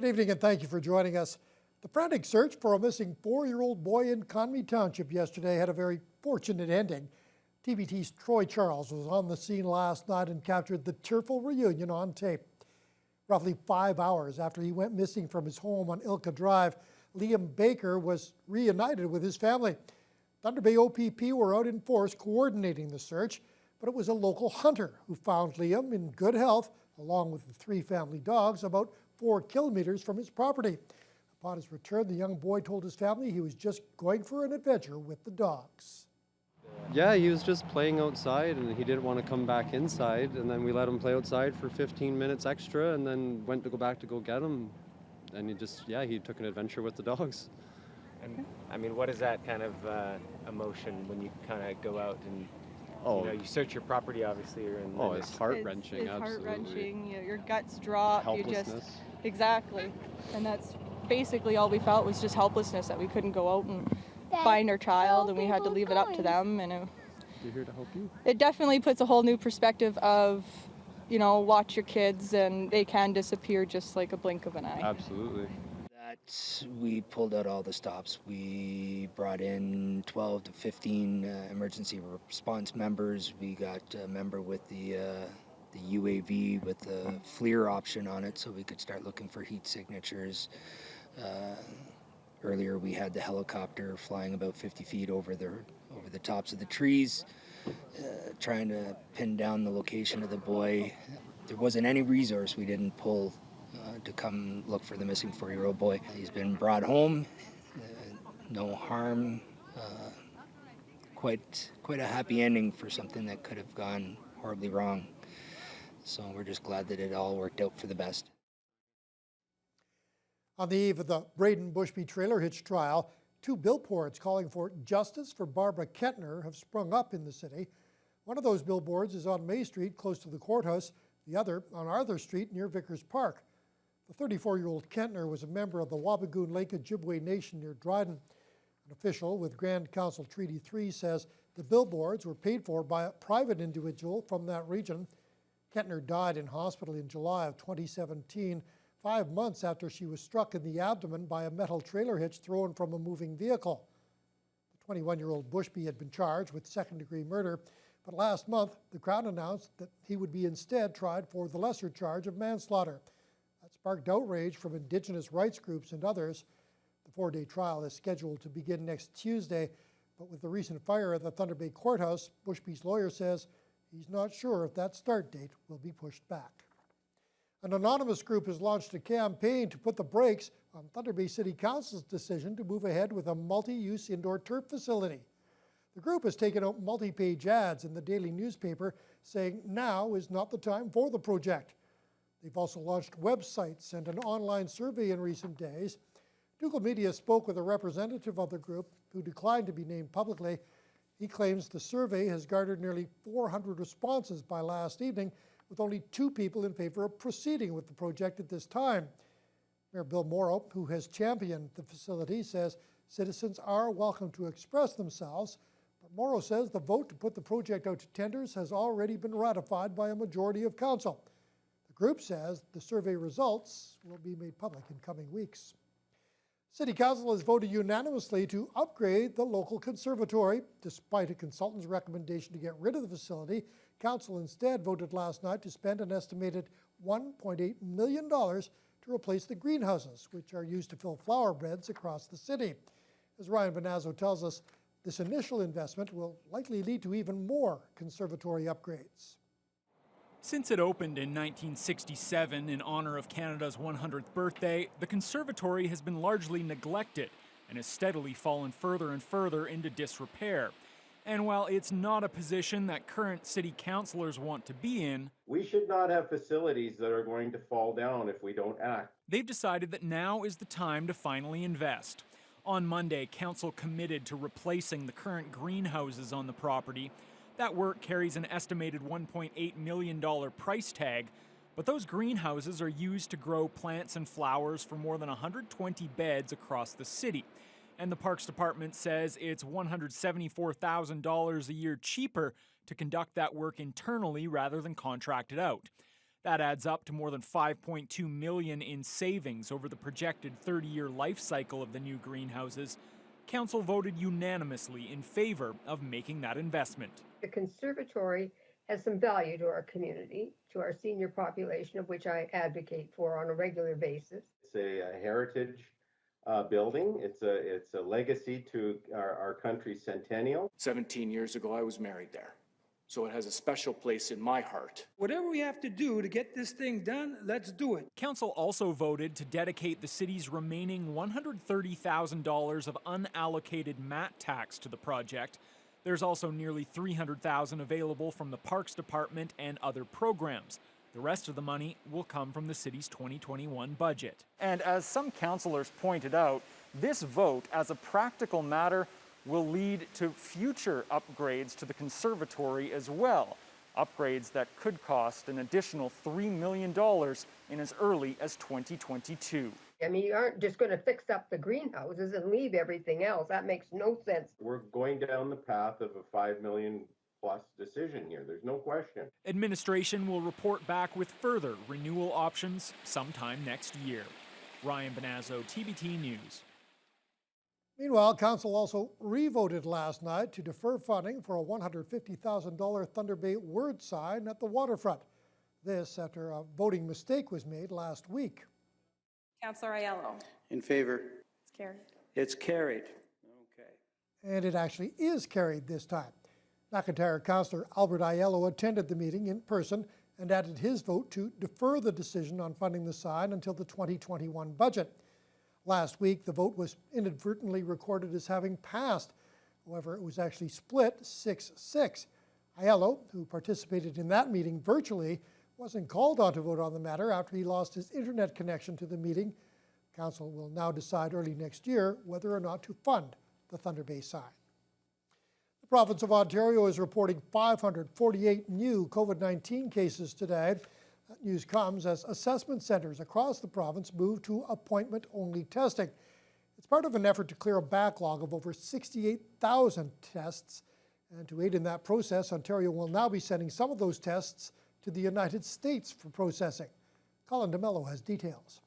Good evening and thank you for joining us. The frantic search for a missing 4-year-old boy in Conwy Township yesterday had a very fortunate ending. TVT's Troy Charles was on the scene last night and captured the tearful reunion on tape. Roughly 5 hours after he went missing from his home on Ilka Drive, Liam Baker was reunited with his family. Thunder Bay OPP were out in force coordinating the search, but it was a local hunter who found Liam in good health, along with the 3 family dogs, about 4 kilometers from his property. Upon his return, the young boy told his family he was just going for an adventure with the dogs. Yeah, he was just playing outside and he didn't want to come back inside, and then we let him play outside for 15 minutes extra and then went to go back to go get him, and he took an adventure with the dogs. And I mean, what is that kind of emotion when you kind of go out and you search your property, obviously? It's heart-wrenching. It's absolutely. heart-wrenching. Your guts drop. Helplessness. Exactly. And that's basically all we felt, was just helplessness, that we couldn't go out and find our child, and we had to leave it up to them. And We're here to help you. it definitely puts a whole new perspective of, watch your kids, and they can disappear just like a blink of an eye. Absolutely. We pulled out all the stops. We brought in 12 to 15 emergency response members. We got a member with the UAV with the FLIR option on it, so we could start looking for heat signatures. Earlier we had the helicopter flying about 50 feet over the tops of the trees, trying to pin down the location of the boy. There wasn't any resource we didn't pull to come look for the missing 4-year-old boy. He's been brought home, no harm. Quite a happy ending for something that could have gone horribly wrong. So we're just glad that it all worked out for the best. On the eve of the Braden Bushby trailer hitch trial, 2 billboards calling for justice for Barbara Kettner have sprung up in the city. One of those billboards is on May Street, close to the courthouse, the other on Arthur Street near Vickers Park. The 34-year-old Kettner was a member of the Wabigoon Lake Ojibwe Nation near Dryden. An official with Grand Council Treaty 3 says the billboards were paid for by a private individual from that region. Kettner died in hospital in July of 2017, 5 months after she was struck in the abdomen by a metal trailer hitch thrown from a moving vehicle. The 21-year-old Bushby had been charged with second-degree murder, but last month the Crown announced that he would be instead tried for the lesser charge of manslaughter. That sparked outrage from Indigenous rights groups and others. The 4-day trial is scheduled to begin next Tuesday, but with the recent fire at the Thunder Bay Courthouse, Bushby's lawyer says he's not sure if that start date will be pushed back. An anonymous group has launched a campaign to put the brakes on Thunder Bay City Council's decision to move ahead with a multi-use indoor turf facility. The group has taken out multi-page ads in the daily newspaper saying now is not the time for the project. They've also launched websites and an online survey in recent days. Dougal Media spoke with a representative of the group who declined to be named publicly. He claims the survey has garnered nearly 400 responses by last evening, with only 2 people in favor of proceeding with the project at this time. Mayor Bill Morrow, who has championed the facility, says citizens are welcome to express themselves, but Morrow says the vote to put the project out to tenders has already been ratified by a majority of council. The group says the survey results will be made public in coming weeks. City Council has voted unanimously to upgrade the local conservatory. Despite a consultant's recommendation to get rid of the facility, Council instead voted last night to spend an estimated $1.8 million to replace the greenhouses, which are used to fill flower beds across the city. As Ryan Bonazzo tells us, this initial investment will likely lead to even more conservatory upgrades. Since it opened in 1967 in honor of Canada's 100th birthday, the conservatory has been largely neglected and has steadily fallen further and further into disrepair. And while it's not a position that current city councillors want to be in, we should not have facilities that are going to fall down if we don't act. They've decided that now is the time to finally invest. On Monday, council committed to replacing the current greenhouses on the property. That work carries an estimated $1.8 million price tag, but those greenhouses are used to grow plants and flowers for more than 120 beds across the city. And the Parks Department says it's $174,000 a year cheaper to conduct that work internally rather than contract it out. That adds up to more than $5.2 million in savings over the projected 30-year life cycle of the new greenhouses. Council voted unanimously in favor of making that investment. The conservatory has some value to our community, to our senior population, of which I advocate for on a regular basis. It's a heritage building. It's a legacy to our country's centennial. 17 years ago, I was married there. So it has a special place in my heart. Whatever we have to do to get this thing done, let's do it. Council also voted to dedicate the city's remaining $130,000 of unallocated MAT tax to the project. There's also nearly $300,000 available from the Parks Department and other programs. The rest of the money will come from the city's 2021 budget. And as some councillors pointed out, this vote, as a practical matter, will lead to future upgrades to the conservatory as well. Upgrades that could cost an additional $3 million in as early as 2022. I mean, you aren't just going to fix up the greenhouses and leave everything else. That makes no sense. We're going down the path of a $5 million plus decision here. There's no question. Administration will report back with further renewal options sometime next year. Ryan Benazzo, TBT News. Meanwhile, Council also re-voted last night to defer funding for a $150,000 Thunder Bay word sign at the waterfront. This after a voting mistake was made last week. Councillor Aiello. In favor. It's carried. It's carried. Okay. And it actually is carried this time. McIntyre Councillor Albert Aiello attended the meeting in person and added his vote to defer the decision on funding the sign until the 2021 budget. Last week, the vote was inadvertently recorded as having passed. However, it was actually split 6-6. Aiello, who participated in that meeting virtually, wasn't called on to vote on the matter after he lost his internet connection to the meeting. Council will now decide early next year whether or not to fund the Thunder Bay sign. The province of Ontario is reporting 548 new COVID-19 cases today. That news comes as assessment centres across the province move to appointment-only testing. It's part of an effort to clear a backlog of over 68,000 tests. And to aid in that process, Ontario will now be sending some of those tests to the United States for processing. Colin DeMello has details.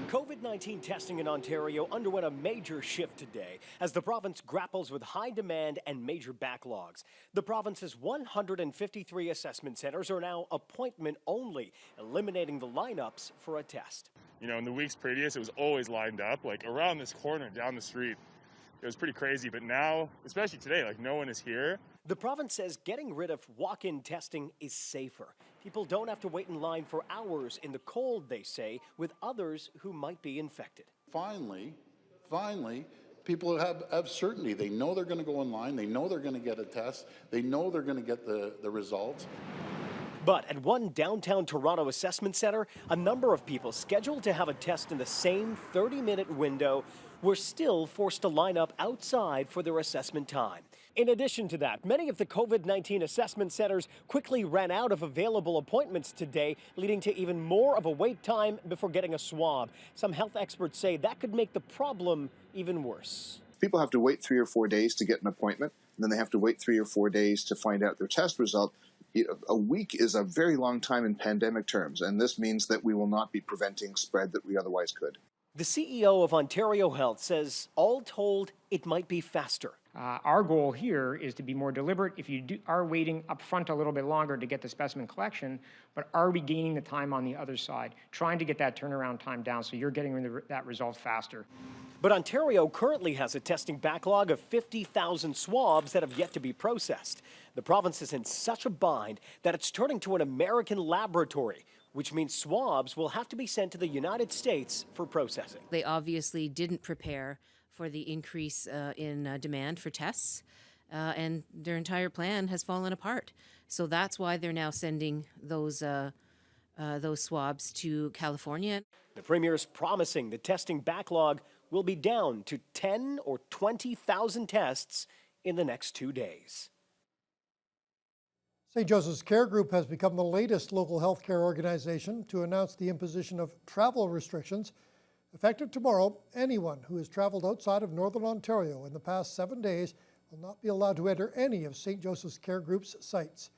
COVID-19 testing in Ontario underwent a major shift today as the province grapples with high demand and major backlogs. The province's 153 assessment centres are now appointment only, eliminating the lineups for a test. You know, in the weeks previous, it was always lined up, like around this corner, down the street. It was pretty crazy, but now, especially today, like no one is here. The province says getting rid of walk-in testing is safer. People don't have to wait in line for hours in the cold, they say, with others who might be infected. Finally, people have certainty. They know they're going to go in line. They know they're going to get a test. They know they're going to get the results. But at one downtown Toronto assessment center, a number of people scheduled to have a test in the same 30-minute window were still forced to line up outside for their assessment time. In addition to that, many of the COVID-19 assessment centers quickly ran out of available appointments today, leading to even more of a wait time before getting a swab. Some health experts say that could make the problem even worse. People have to wait 3 or 4 days to get an appointment, and then they have to wait 3 or 4 days to find out their test result. A week is a very long time in pandemic terms, and this means that we will not be preventing spread that we otherwise could. The CEO of Ontario Health says, all told, it might be faster. Our goal here is to be more deliberate. If you are waiting up front a little bit longer to get the specimen collection, but are we gaining the time on the other side, trying to get that turnaround time down so you're getting that result faster. But Ontario currently has a testing backlog of 50,000 swabs that have yet to be processed. The province is in such a bind that it's turning to an American laboratory, which means swabs will have to be sent to the United States for processing. They obviously didn't prepare for the increase in demand for tests, and their entire plan has fallen apart. So that's why they're now sending those swabs to California. The Premier's promising the testing backlog will be down to 10 or 20,000 tests in the next 2 days. St. Joseph's Care Group has become the latest local healthcare organization to announce the imposition of travel restrictions. Effective tomorrow, anyone who has traveled outside of Northern Ontario in the past 7 days will not be allowed to enter any of St. Joseph's Care Group's sites.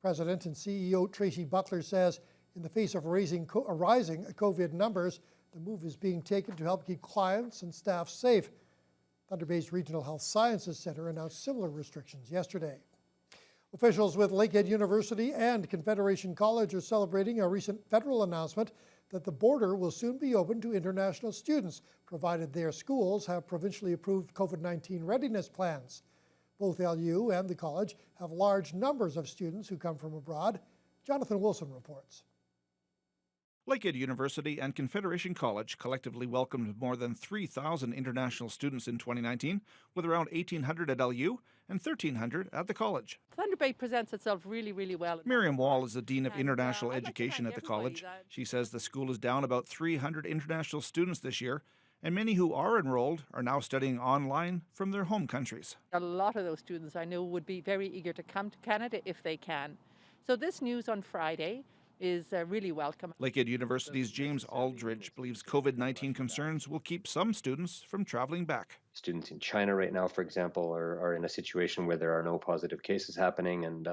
President and CEO Tracy Buckler says in the face of rising COVID numbers, the move is being taken to help keep clients and staff safe. Thunder Bay's Regional Health Sciences Centre announced similar restrictions yesterday. Officials with Lakehead University and Confederation College are celebrating a recent federal announcement that the border will soon be open to international students, provided their schools have provincially approved COVID-19 readiness plans. Both LU and the college have large numbers of students who come from abroad. Jonathan Wilson reports. Lakehead University and Confederation College collectively welcomed more than 3,000 international students in 2019, with around 1,800 at LU and 1,300 at the college. Thunder Bay presents itself really, really well. Miriam Wall is the Dean of International Education at the college. She says the school is down about 300 international students this year, and many who are enrolled are now studying online from their home countries. A lot of those students I know would be very eager to come to Canada if they can. So this news on Friday is really welcome. Lakehead University's James Aldridge believes COVID-19 concerns will keep some students from traveling back. Students in China right now, for example, are in a situation where there are no positive cases happening, and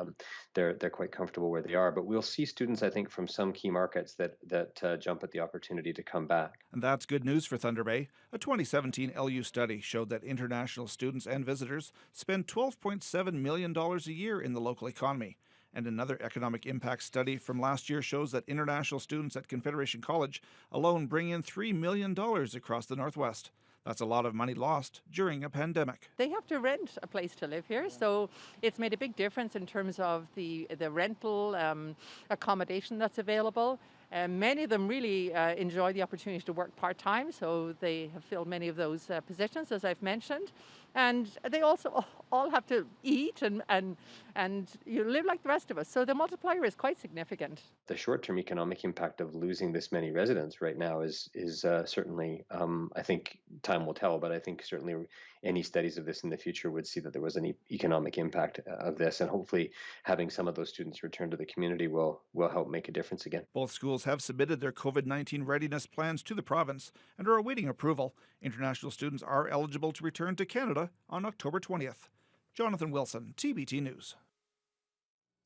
they're quite comfortable where they are. But we'll see students, I think, from some key markets that jump at the opportunity to come back. And that's good news for Thunder Bay. A 2017 LU study showed that international students and visitors spend $12.7 million a year in the local economy. And another economic impact study from last year shows that international students at Confederation College alone bring in $3 million across the Northwest. That's a lot of money lost during a pandemic. They have to rent a place to live here, so it's made a big difference in terms of the rental accommodation that's available. Many of them really enjoy the opportunity to work part-time, so they have filled many of those positions, as I've mentioned. And they also all have to eat and you live like the rest of us. So the multiplier is quite significant. The short-term economic impact of losing this many residents right now is certainly, I think time will tell, but I think certainly any studies of this in the future would see that there was an economic impact of this, and hopefully having some of those students return to the community will help make a difference again. Both schools have submitted their COVID-19 readiness plans to the province and are awaiting approval. International students are eligible to return to Canada on October 20th. Jonathan Wilson, TBT News.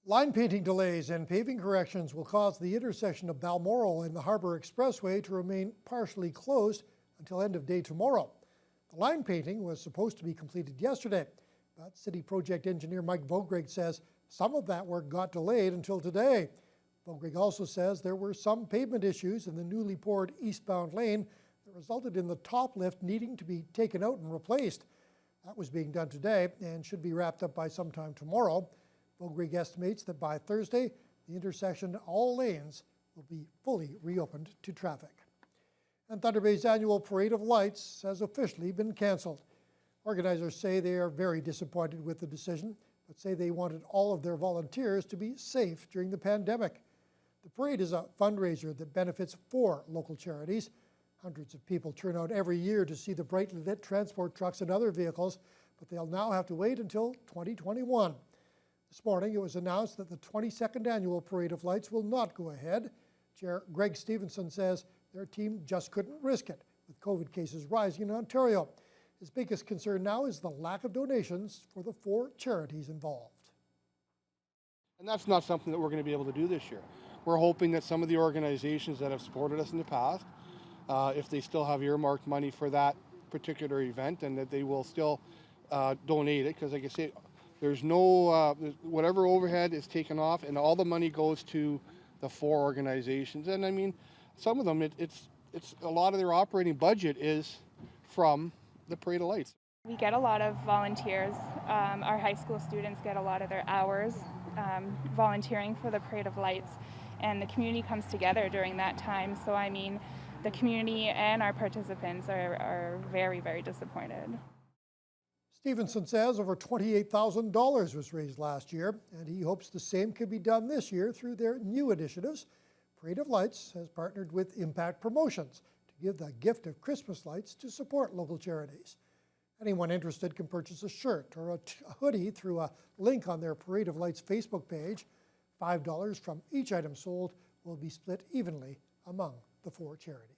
Line painting delays and paving corrections will cause the intersection of Balmoral and the Harbour Expressway to remain partially closed until end of day tomorrow. The line painting was supposed to be completed yesterday, but city project engineer Mike Vogreg says some of that work got delayed until today. Vogreg also says there were some pavement issues in the newly poured eastbound lane that resulted in the top lift needing to be taken out and replaced. That was being done today and should be wrapped up by sometime tomorrow. Vogreg estimates that by Thursday, the intersection, all lanes, will be fully reopened to traffic. And Thunder Bay's annual Parade of Lights has officially been canceled. Organizers say they are very disappointed with the decision, but say they wanted all of their volunteers to be safe during the pandemic. The parade is a fundraiser that benefits 4 local charities. Hundreds of people turn out every year to see the brightly lit transport trucks and other vehicles, but they'll now have to wait until 2021. This morning, it was announced that the 22nd annual Parade of Lights will not go ahead. Chair Greg Stevenson says their team just couldn't risk it, with COVID cases rising in Ontario. His biggest concern now is the lack of donations for the 4 charities involved. And that's not something that we're going to be able to do this year. We're hoping that some of the organizations that have supported us in the past, if they still have earmarked money for that particular event, and that they will still donate it, because like I say, there's no, whatever overhead is taken off and all the money goes to the 4 organizations. And I mean, some of them, it's a lot of their operating budget is from the Parade of Lights. We get a lot of volunteers. Our high school students get a lot of their hours volunteering for the Parade of Lights, and the community comes together during that time. So I mean, the community and our participants are very, very disappointed. Stevenson says over $28,000 was raised last year, and he hopes the same could be done this year through their new initiatives. Parade of Lights has partnered with Impact Promotions to give the gift of Christmas lights to support local charities. Anyone interested can purchase a shirt or a hoodie through a link on their Parade of Lights Facebook page. $5 from each item sold will be split evenly among the 4 charities.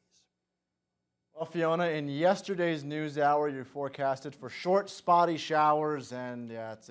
Well, Fiona, in yesterday's news hour, you forecasted for short, spotty showers, and yeah, it's